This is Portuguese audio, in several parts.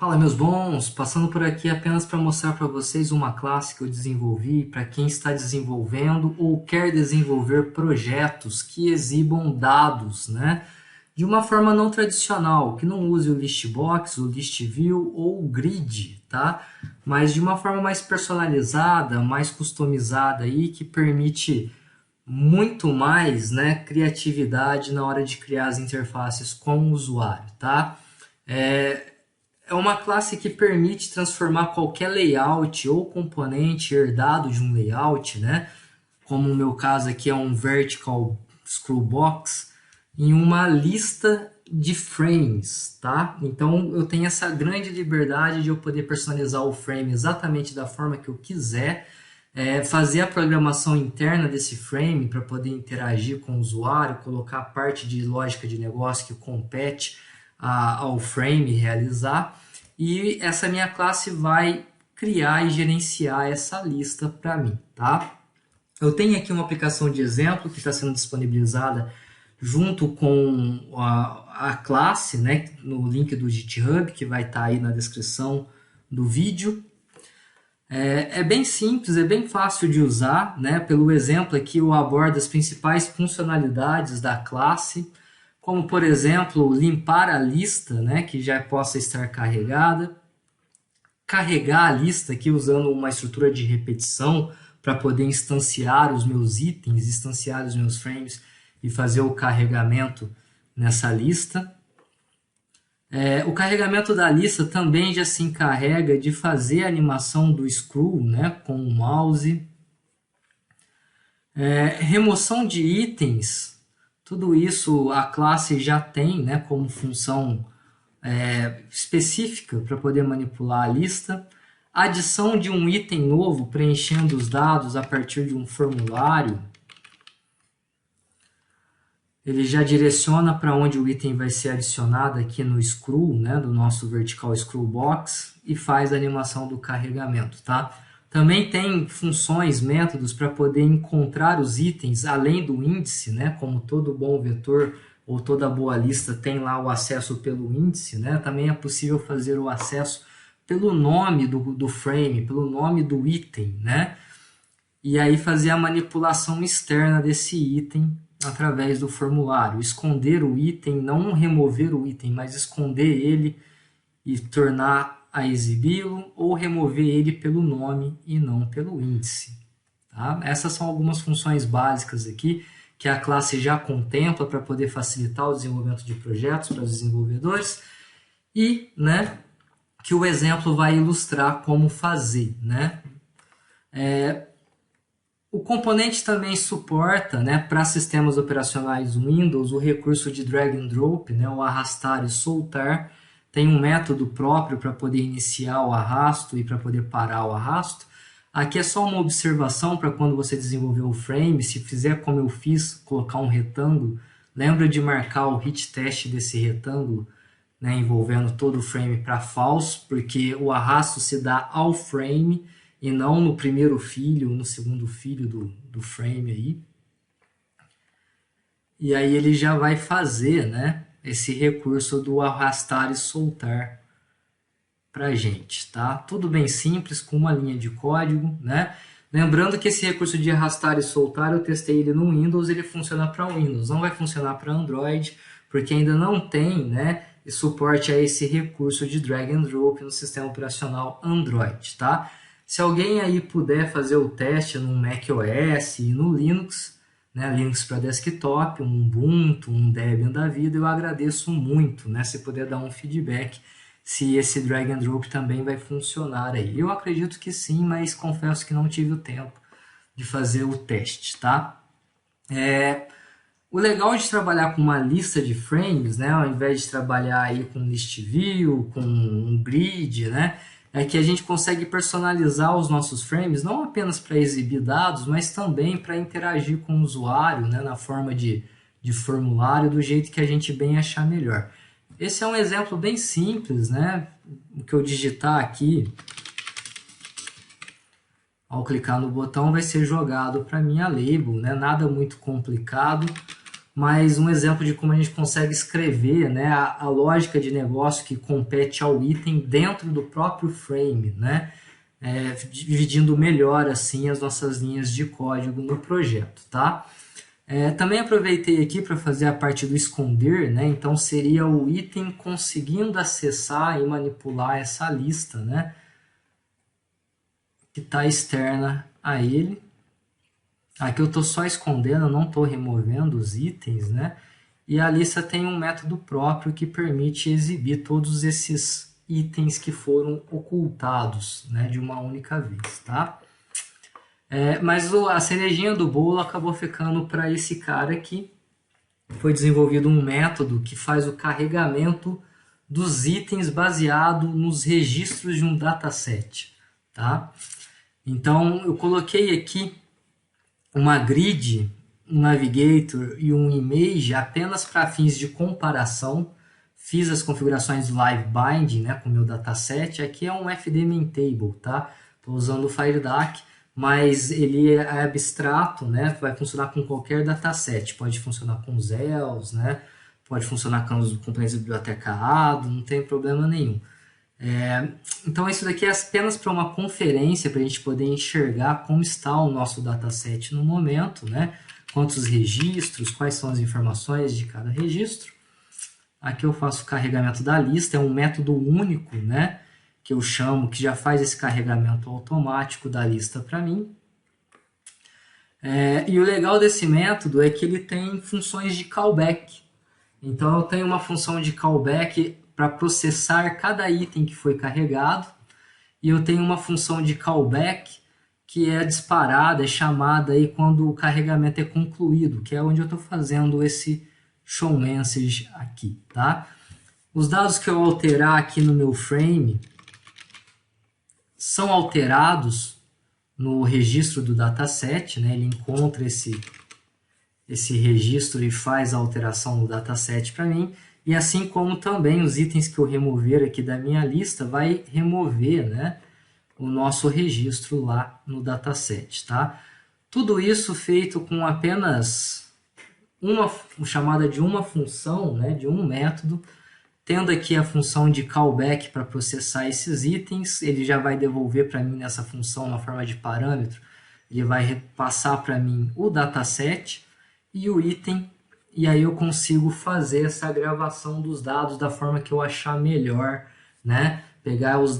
Fala, meus bons! Passando por aqui apenas para mostrar para vocês uma classe que eu desenvolvi para quem está desenvolvendo ou quer desenvolver projetos que exibam dados, né? De uma forma não tradicional, que não use o Listbox, o Listview ou o Grid, tá? Mas de uma forma mais personalizada, mais customizada aí, que permite muito mais, né, criatividade na hora de criar as interfaces com o usuário, tá? É uma classe que permite transformar qualquer layout ou componente herdado de um layout, né? Como no meu caso aqui é um vertical scroll box, em uma lista de frames, tá? Então eu tenho essa grande liberdade de eu poder personalizar o frame exatamente da forma que eu quiser, fazer a programação interna desse frame para poder interagir com o usuário, colocar a parte de lógica de negócio que compete ao frame realizar, e essa minha classe vai criar e gerenciar essa lista para mim, tá? Eu tenho aqui uma aplicação de exemplo que está sendo disponibilizada junto com a classe, né, no link do GitHub, que vai estar aí na descrição do vídeo. É bem simples, é bem fácil de usar, né? Pelo exemplo aqui eu abordo as principais funcionalidades da classe, como por exemplo limpar a lista, né, que já possa estar carregada, carregar a lista aqui usando uma estrutura de repetição para poder instanciar os meus itens, instanciar os meus frames e fazer o carregamento nessa lista. O carregamento da lista também já se encarrega de fazer a animação do scroll, né, com o mouse. Remoção de itens, tudo isso a classe já tem, né, como função específica para poder manipular a lista. Adição de um item novo preenchendo os dados a partir de um formulário. Ele já direciona para onde o item vai ser adicionado aqui no scroll, né, do nosso vertical scroll box, e faz a animação do carregamento, tá? Também tem funções, métodos para poder encontrar os itens além do índice, né, como todo bom vetor ou toda boa lista tem lá o acesso pelo índice, né? Também é possível fazer o acesso pelo nome do frame, pelo nome do item, né? E aí fazer a manipulação externa desse item através do formulário. Esconder o item, não remover o item, mas esconder ele e tornar a exibi-lo, ou remover ele pelo nome e não pelo índice. Tá? Essas são algumas funções básicas aqui que a classe já contempla para poder facilitar o desenvolvimento de projetos para os desenvolvedores e, né, que o exemplo vai ilustrar como fazer, né? O componente também suporta, né, para sistemas operacionais Windows o recurso de drag and drop, né, o arrastar e soltar. Tem um método próprio para poder iniciar o arrasto e para poder parar o arrasto. Aqui é só uma observação para quando você desenvolver o frame, se fizer como eu fiz, colocar um retângulo, lembra de marcar o hit test desse retângulo, né, envolvendo todo o frame para false, porque o arrasto se dá ao frame e não no primeiro filho ou no segundo filho do frame aí. E aí ele já vai fazer, né, esse recurso do arrastar e soltar pra gente, tá? Tudo bem simples, com uma linha de código, né? Lembrando que esse recurso de arrastar e soltar, eu testei ele no Windows, ele funciona para Windows, não vai funcionar para Android, porque ainda não tem, né, suporte a esse recurso de drag and drop no sistema operacional Android, tá? Se alguém aí puder fazer o teste no macOS e no Linux, né, Linux para desktop, um Ubuntu, um Debian da vida, eu agradeço muito, né, se puder dar um feedback se esse drag and drop também vai funcionar aí. Eu acredito que sim, mas confesso que não tive o tempo de fazer o teste, tá? O legal de trabalhar com uma lista de frames, né, ao invés de trabalhar aí com list view, com um grid, né, é que a gente consegue personalizar os nossos frames não apenas para exibir dados, mas também para interagir com o usuário, né, na forma de formulário, do jeito que a gente bem achar melhor. Esse é um exemplo bem simples, né? O que eu digitar aqui, ao clicar no botão, vai ser jogado para minha label, né? Nada muito complicado, mas um exemplo de como a gente consegue escrever, né, a lógica de negócio que compete ao item dentro do próprio frame, né, dividindo melhor assim as nossas linhas de código no projeto, tá? Também aproveitei aqui para fazer a parte do esconder, né? Então seria o item conseguindo acessar e manipular essa lista, né, que está externa a ele. Aqui eu estou só escondendo, não estou removendo os itens, né? E a lista tem um método próprio que permite exibir todos esses itens que foram ocultados, né, de uma única vez, tá? Mas a cerejinha do bolo acabou ficando para esse cara aqui. Foi desenvolvido um método que faz o carregamento dos itens baseado nos registros de um dataset, tá? Então eu coloquei aqui uma grid, um navigator e um image apenas para fins de comparação. Fiz as configurações do live binding, né, com o meu dataset. Aqui é um FD main table, tá? Estou usando o FireDAC, mas ele é abstrato, né? Vai funcionar com qualquer dataset. Pode funcionar com ZELs, né? Pode funcionar com os componentes da biblioteca ADO, não tem problema nenhum. Então isso daqui é apenas para uma conferência, para a gente poder enxergar como está o nosso dataset no momento, né? Quantos registros, quais são as informações de cada registro. Aqui eu faço o carregamento da lista, é um método único, né, que eu chamo, que já faz esse carregamento automático da lista para mim. E o legal desse método é que ele tem funções de callback. Então eu tenho uma função de callback para processar cada item que foi carregado, e eu tenho uma função de callback que é disparada, é chamada aí quando o carregamento é concluído, que é onde eu estou fazendo esse show message aqui, tá? Os dados que eu alterar aqui no meu frame são alterados no registro do dataset, né? Ele encontra esse registro e faz a alteração no dataset para mim, e assim como também os itens que eu remover aqui da minha lista vai remover, né, o nosso registro lá no dataset, tá? Tudo isso feito com apenas uma chamada de uma função, né, de um método, tendo aqui a função de callback para processar esses itens. Ele já vai devolver para mim nessa função na forma de parâmetro, ele vai repassar para mim o dataset e o item, e aí eu consigo fazer essa gravação dos dados da forma que eu achar melhor, né?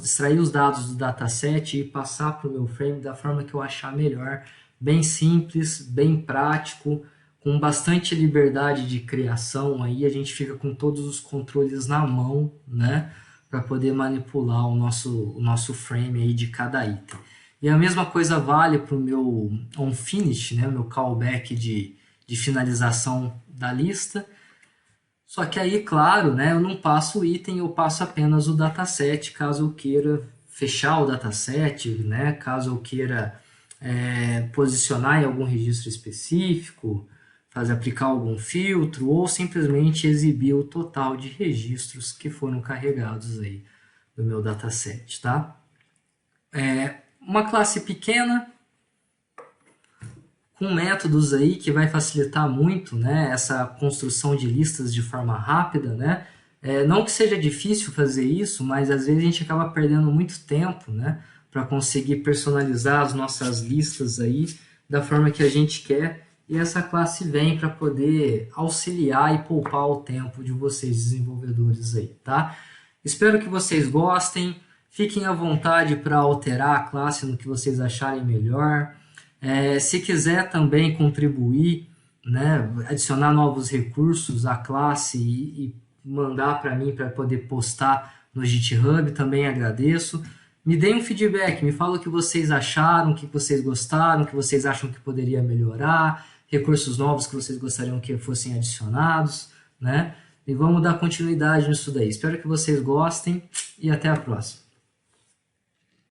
Extrair os dados do dataset e passar para o meu frame da forma que eu achar melhor. Bem simples, bem prático, com bastante liberdade de criação. Aí a gente fica com todos os controles na mão, né, para poder manipular o nosso frame aí de cada item. E a mesma coisa vale para o meu onFinish, né, meu callback de finalização da lista. Só que aí, claro, né, eu não passo o item, eu passo apenas o dataset, caso eu queira fechar o dataset, né, caso eu queira posicionar em algum registro específico, aplicar algum filtro, ou simplesmente exibir o total de registros que foram carregados aí no meu dataset, tá? Uma classe pequena, com métodos aí que vai facilitar muito, né, essa construção de listas de forma rápida, né? Não que seja difícil fazer isso, mas às vezes a gente acaba perdendo muito tempo, né, para conseguir personalizar as nossas listas aí da forma que a gente quer, e essa classe vem para poder auxiliar e poupar o tempo de vocês desenvolvedores aí, tá? Espero que vocês gostem, fiquem à vontade para alterar a classe no que vocês acharem melhor. Se quiser também contribuir, né, adicionar novos recursos à classe e mandar para mim para poder postar no GitHub, também agradeço. Me deem um feedback, me fala o que vocês acharam, o que vocês gostaram, o que vocês acham que poderia melhorar, recursos novos que vocês gostariam que fossem adicionados, né? E vamos dar continuidade nisso daí. Espero que vocês gostem e até a próxima.